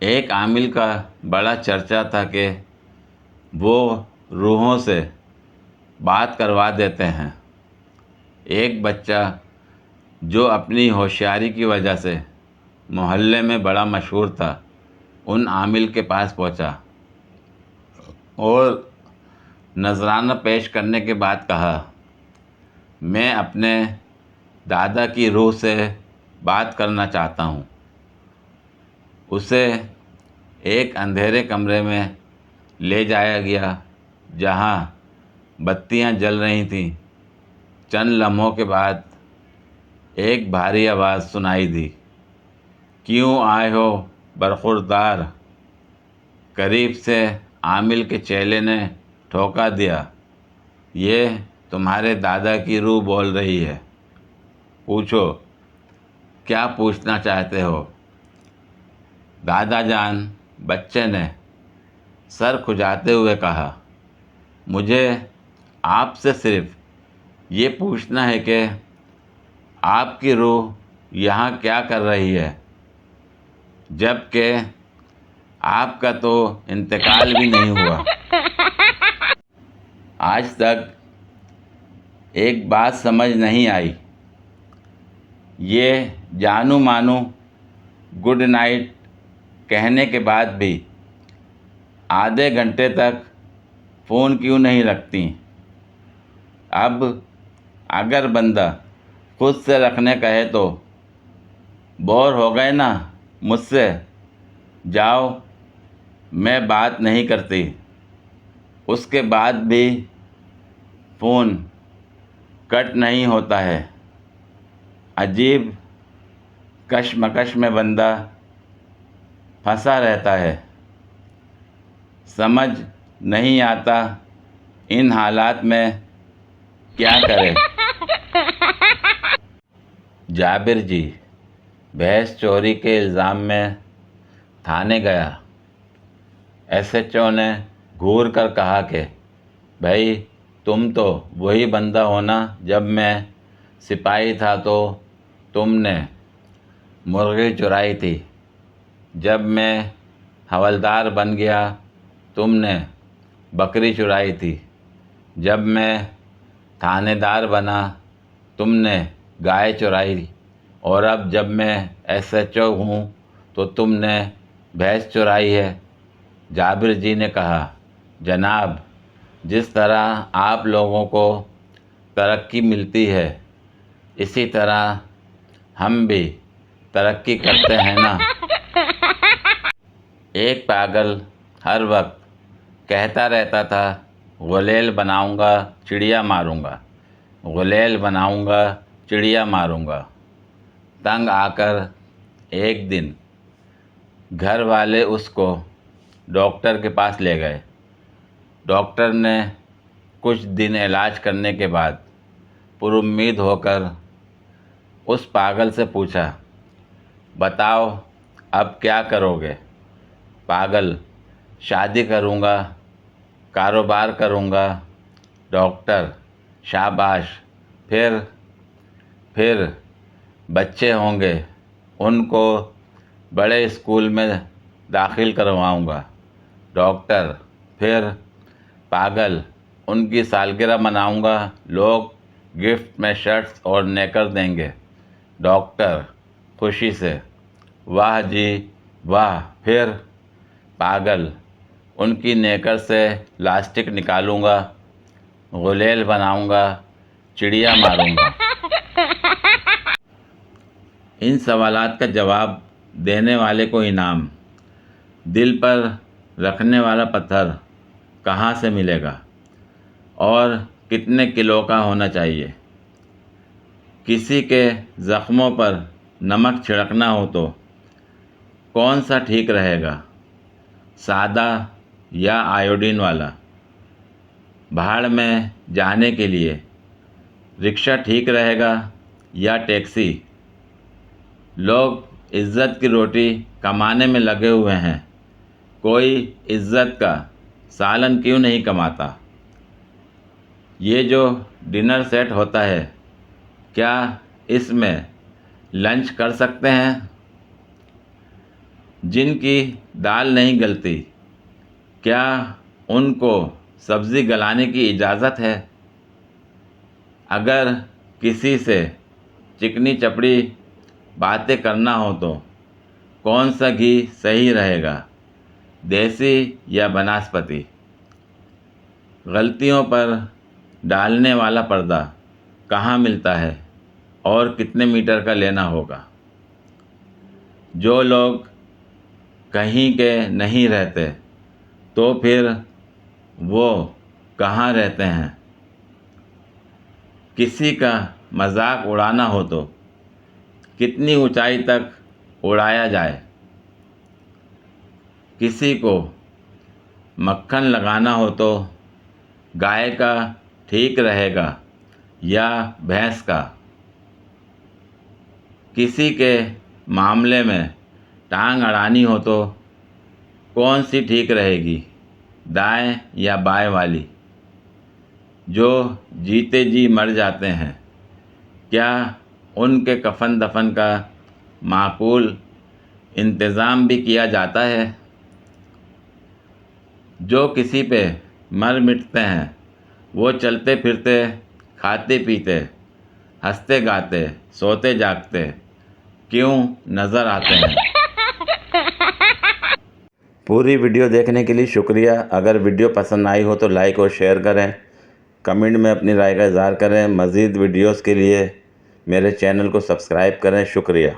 एक आमिल का बड़ा चर्चा था कि वो रूहों से बात करवा देते हैं। एक बच्चा जो अपनी होशियारी की वजह से मोहल्ले में बड़ा मशहूर था, उन आमिल के पास पहुंचा और नजराना पेश करने के बाद कहा, मैं अपने दादा की रूह से बात करना चाहता हूँ। उसे एक अंधेरे कमरे में ले जाया गया जहाँ बत्तियाँ जल रही थीं। चंद लम्हों के बाद एक भारी आवाज़ सुनाई दी, क्यों आए हो बरखुरदार? करीब से आमिल के चेले ने ठोका दिया, ये तुम्हारे दादा की रूह बोल रही है। पूछो, क्या पूछना चाहते हो? दादा जान, बच्चे ने सर खुजाते हुए कहा, मुझे आपसे सिर्फ ये पूछना है कि आपकी रूह यहाँ क्या कर रही है, जबकि आपका तो इंतकाल भी नहीं हुआ। आज तक एक बात समझ नहीं आई, ये जानू मानू गुड नाइट कहने के बाद भी आधे घंटे तक फ़ोन क्यों नहीं रखती? अब अगर बंदा खुद से रखने कहे तो बोर हो गए ना मुझसे, जाओ, मैं बात नहीं करती। उसके बाद भी फ़ोन कट नहीं होता है। अजीब कशमकश में बंदा फंसा रहता है। समझ नहीं आता इन हालात में क्या करे। जाबिर जी भैंस चोरी के इल्ज़ाम में थाने गया। एसएचओ ने घूर कर कहा कि भाई, तुम तो वही बंदा हो ना, जब मैं सिपाही था तो तुमने मुर्गी चुराई थी, जब मैं हवलदार बन गया तुमने बकरी चुराई थी, जब मैं थानेदार बना तुमने गाय चुराई, और अब जब मैं एसएचओ हूँ तो तुमने भैंस चुराई है। जाबिर जी ने कहा, जनाब, जिस तरह आप लोगों को तरक्की मिलती है, इसी तरह हम भी तरक्की करते हैं ना। एक पागल हर वक्त कहता रहता था, गुलेल बनाऊंगा चिड़िया मारूंगा, गुलेल बनाऊंगा चिड़िया मारूंगा। तंग आकर एक दिन घर वाले उसको डॉक्टर के पास ले गए। डॉक्टर ने कुछ दिन इलाज करने के बाद पुरुम्मीद होकर उस पागल से पूछा, बताओ अब क्या करोगे? पागल, शादी करूँगा, कारोबार करूँगा। डॉक्टर, शाबाश। फिर बच्चे होंगे, उनको बड़े स्कूल में दाखिल करवाऊँगा। डॉक्टर, फिर? पागल, उनकी सालगिरह मनाऊँगा, लोग गिफ्ट में शर्ट्स और नेकर देंगे। डॉक्टर, खुशी से, वाह जी वाह। फिर? पागल, उनकी नेकर से लास्टिक निकालूंगा, गुलेल बनाऊंगा, चिड़िया मारूंगा। इन सवालात का जवाब देने वाले को इनाम। दिल पर रखने वाला पत्थर कहाँ से मिलेगा और कितने किलो का होना चाहिए? किसी के ज़ख्मों पर नमक छिड़कना हो तो कौन सा ठीक रहेगा, सादा या आयोडीन वाला? भाड़ में जाने के लिए रिक्शा ठीक रहेगा या टैक्सी? लोग इज़्ज़त की रोटी कमाने में लगे हुए हैं, कोई इज़्ज़त का सालन क्यों नहीं कमाता? ये जो डिनर सेट होता है, क्या इसमें लंच कर सकते हैं? जिनकी दाल नहीं गलती, क्या उनको सब्ज़ी गलाने की इजाज़त है? अगर किसी से चिकनी चपड़ी बातें करना हो तो कौन सा घी सही रहेगा, देसी या बनास्पति? गलतियों पर डालने वाला पर्दा कहाँ मिलता है और कितने मीटर का लेना होगा? जो लोग कहीं के नहीं रहते तो फिर वो कहाँ रहते हैं? किसी का मजाक उड़ाना हो तो कितनी ऊंचाई तक उड़ाया जाए? किसी को मक्खन लगाना हो तो गाय का ठीक रहेगा या भैंस का? किसी के मामले में टांग अड़ानी हो तो कौन सी ठीक रहेगी, दाएं या बाएं वाली? जो जीते जी मर जाते हैं, क्या उनके कफन दफन का माकूल इंतज़ाम भी किया जाता है? जो किसी पे मर मिटते हैं वो चलते फिरते, खाते पीते, हंसते गाते, सोते जागते क्यों नज़र आते हैं? पूरी वीडियो देखने के लिए शुक्रिया। अगर वीडियो पसंद आई हो तो लाइक और शेयर करें, कमेंट में अपनी राय का इज़हार करें। मज़ीद वीडियोस के लिए मेरे चैनल को सब्सक्राइब करें। शुक्रिया।